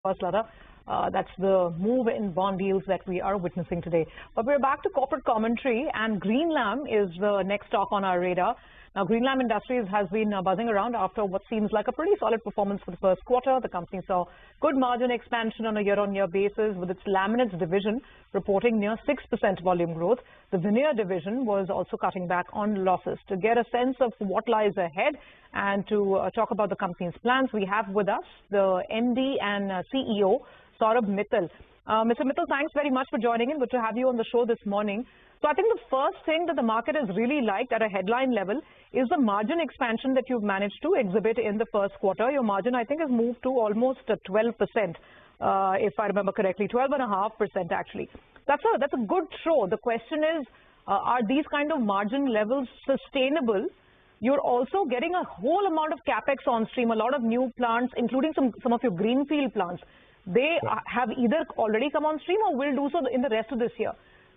Lata. That's the move in bond yields that we are witnessing today. But we're back to corporate commentary, and Greenlam is the next stock on our radar. Now, Greenlam Industries has been buzzing around after what seems like a pretty solid performance for the first quarter. The company saw good margin expansion on a year-on-year basis, with its laminates division reporting near 6% volume growth. The veneer division was also cutting back on losses. To get a sense of what lies ahead and to talk about the company's plans, we have with us the MD and CEO, Saurabh Mittal. Mr. Mittal, thanks very much for joining in. Good to have you on the show this morning. So I think the first thing that the market has really liked at a headline level is the margin expansion that you've managed to exhibit in the first quarter. Your margin, I think, has moved to almost 12%, if I remember correctly, 12.5% actually. That's a good throw. The question is, are these kind of margin levels sustainable? You're also getting a whole amount of capex on stream, a lot of new plants, including some of your greenfield plants. They have either already come on stream or will do so in the rest of this year.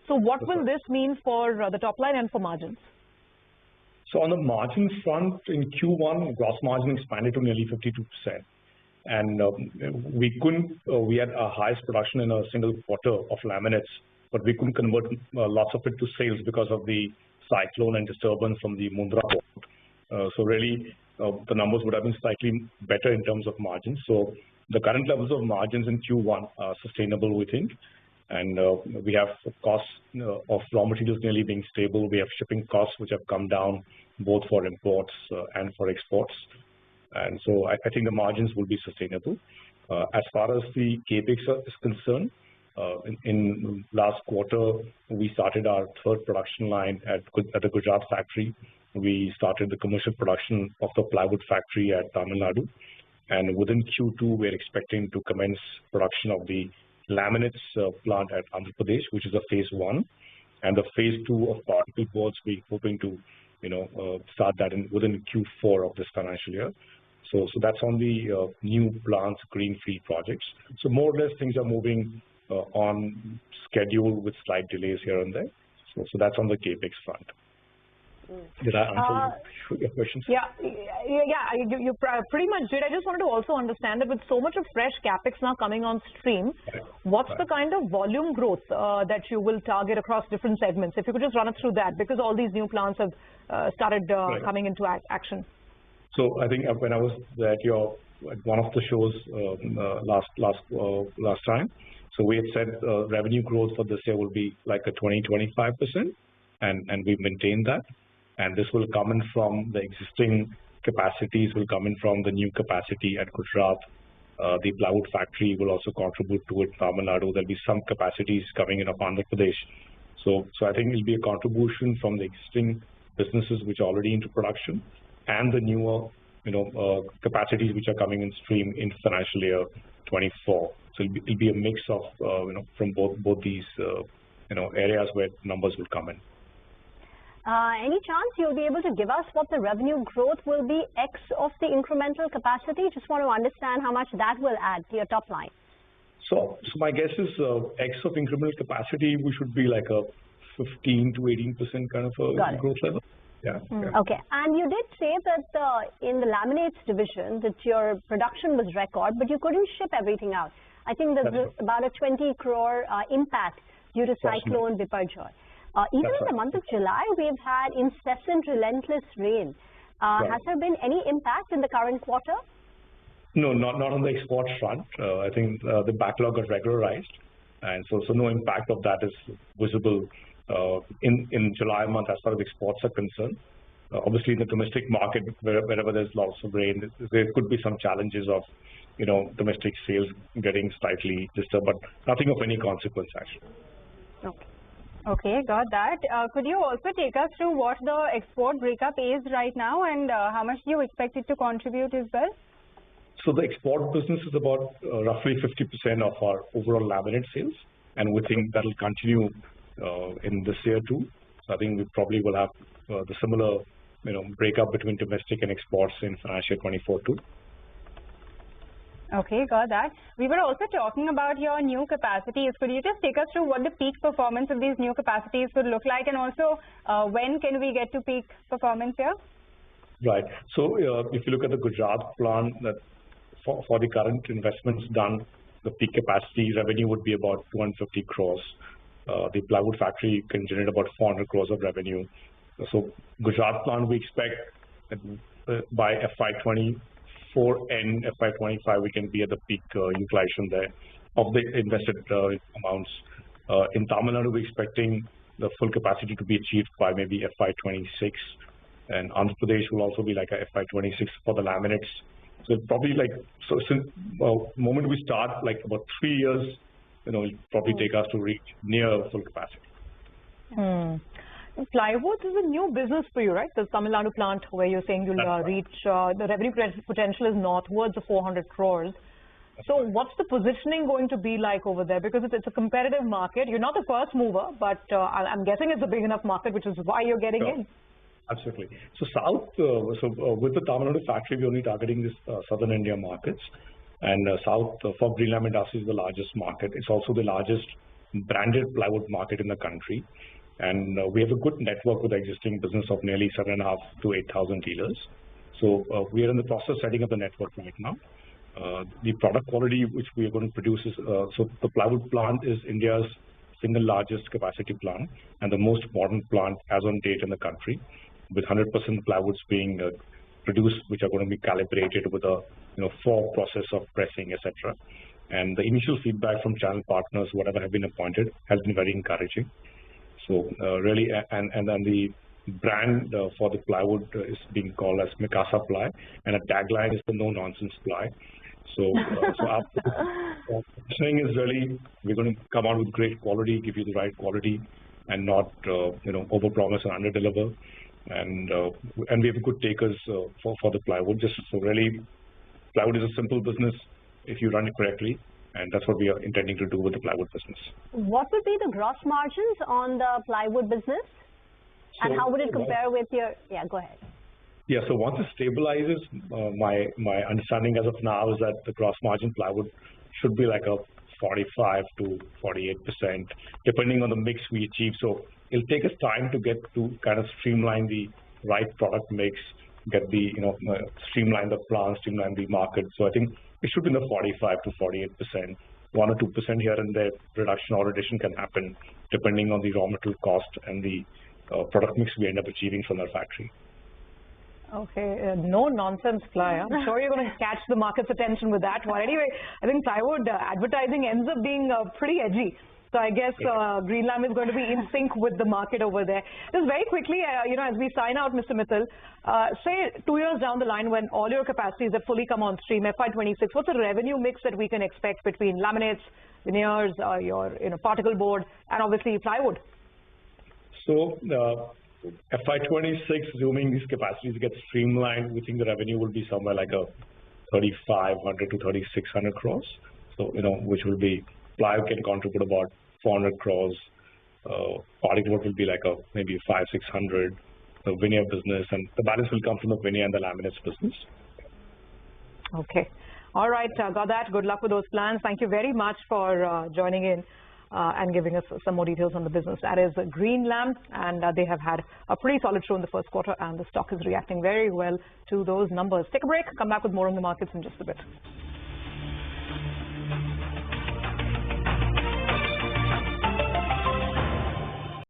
So what will this mean for the top line and for margins? So on the margin front, in Q1, gross margin expanded to nearly 52%. And we had our highest production in a single quarter of laminates, but we couldn't convert lots of it to sales because of the cyclone and disturbance from the Mundra port. So really, the numbers would have been slightly better in terms of margins. So the current levels of margins in Q1 are sustainable, we think. And we have costs of raw materials nearly being stable. We have shipping costs which have come down both for imports and for exports. And so I think the margins will be sustainable. As far as the capex is concerned, in last quarter, we started our third production line at the Gujarat factory. We started the commercial production of the plywood factory at Tamil Nadu. And within Q2, we're expecting to commence production of the laminates plant at Andhra Pradesh, which is a phase 1, and the phase 2 of particle boards, we're hoping to, start that within Q4 of this financial year. So that's on the new plants, greenfield projects. So more or less things are moving on schedule with slight delays here and there. So that's on the capex front. Did I answer your questions? Yeah, you pretty much did. I just wanted to also understand that with so much of fresh capex now coming on stream, what's the kind of volume growth that you will target across different segments? If you could just run us through that, because all these new plants have started coming into action. So I think when I was at one of the shows last time, so we had said revenue growth for this year will be like a 20-25%, and we've maintained that. And this will come in from the existing capacities, will come in from the new capacity at Gujarat. The plywood factory will also contribute to it, Tamil Nadu. There'll be some capacities coming in of Andhra Pradesh. So I think it'll be a contribution from the existing businesses which are already into production and the newer, capacities which are coming in stream in financial year 24. So it'll be a mix of, from both these, areas where numbers will come in. Any chance you'll be able to give us what the revenue growth will be X of the incremental capacity? Just want to understand how much that will add to your top line. So my guess is X of incremental capacity, we should be like a 15 to 18% kind of a growth level. Yeah. Okay. And you did say that in the laminates division that your production was record, but you couldn't ship everything out. I think there's about a 20 crore impact due to cyclone Biparjoy. Even in the month of July, we've had incessant, relentless rain. Has there been any impact in the current quarter? No, not on the export front. I think the backlog got regularized, and so no impact of that is visible in July month as far as exports are concerned. Obviously, in the domestic market, wherever there's lots of rain, there could be some challenges of domestic sales getting slightly disturbed, but nothing of any consequence actually. Okay, got that. Could you also take us through what the export breakup is right now, and how much do you expect it to contribute as well? So the export business is about roughly 50% of our overall laminate sales, and we think that will continue in this year too. So I think we probably will have the similar breakup between domestic and exports in financial 24 too. Okay, got that. We were also talking about your new capacities. Could you just take us through what the peak performance of these new capacities could look like, and also when can we get to peak performance here? Right. So if you look at the Gujarat plant, that for the current investments done, the peak capacity revenue would be about 250 crores. The plywood factory can generate about 400 crores of revenue. So Gujarat plant, we expect that by FY24 and FY25, we can be at the peak utilization there of the invested amounts. In Tamil Nadu, we're expecting the full capacity to be achieved by maybe FY26. And Andhra Pradesh will also be like a FY26 for the laminates. So it's probably like, so since moment we start, like about 3 years, it'll probably take us to reach near full capacity. Plywood is a new business for you, right? The Tamil Nadu plant where you're saying you'll reach, the revenue potential is northwards of 400 crores. So what's the positioning going to be like over there? Because it's a competitive market. You're not the first mover, but I'm guessing it's a big enough market, which is why you're getting in. Absolutely. So South, with the Tamil Nadu factory, we're only targeting this Southern India markets. And South for Greenlam Industries is the largest market. It's also the largest branded plywood market in the country. And we have a good network with the existing business of nearly 7,500 to 8,000 dealers. So we are in the process of setting up the network right now. The product quality which we are going to produce is, so the plywood plant is India's single largest capacity plant and the most modern plant as on date in the country, with 100% plywoods being produced, which are going to be calibrated with a 4 process of pressing, etc. And the initial feedback from channel partners, whatever have been appointed, has been very encouraging. So really, and then the brand for the plywood is being called as Mikasa Ply, and a tagline is the no nonsense ply. So our positioning is really, we're going to come out with great quality, give you the right quality, and not overpromise and underdeliver. And we have good takers for the plywood. So really, plywood is a simple business if you run it correctly, and that's what we are intending to do with the plywood business. What would be the gross margins on the plywood business, and how would it compare with your? Yeah, go ahead. Yeah, so once it stabilizes, my understanding as of now is that the gross margin plywood should be like a 45 to 48%, depending on the mix we achieve. So it'll take us time to get to kind of streamline the right product mix, get the streamline the plant, streamline the market. So I think it should be in the 45 to 48%. 1 or 2% here and there, reduction or addition can happen depending on the raw material cost and the product mix we end up achieving from our factory. Okay, no nonsense ply. I'm sure you're going to catch the market's attention with that one. Anyway, I think plywood advertising ends up being pretty edgy. So I guess Greenlam is going to be in sync with the market over there. Just very quickly, as we sign out, Mr. Mittal, say 2 years down the line when all your capacities have fully come on stream, FY26, what's the revenue mix that we can expect between laminates, veneers, your particle board, and obviously plywood? So FY26, assuming these capacities get streamlined, we think the revenue will be somewhere like a 3,500 to 3,600 crores. So, which will be, plywood can contribute about 400 crores. Particle board will be like maybe 500-600. The veneer business, and the balance will come from the veneer and the laminates business. Okay. All right, got that. Good luck with those plans. Thank you very much for joining in and giving us some more details on the business. That is Greenlam, and they have had a pretty solid show in the first quarter, and the stock is reacting very well to those numbers. Take a break, come back with more on the markets in just a bit.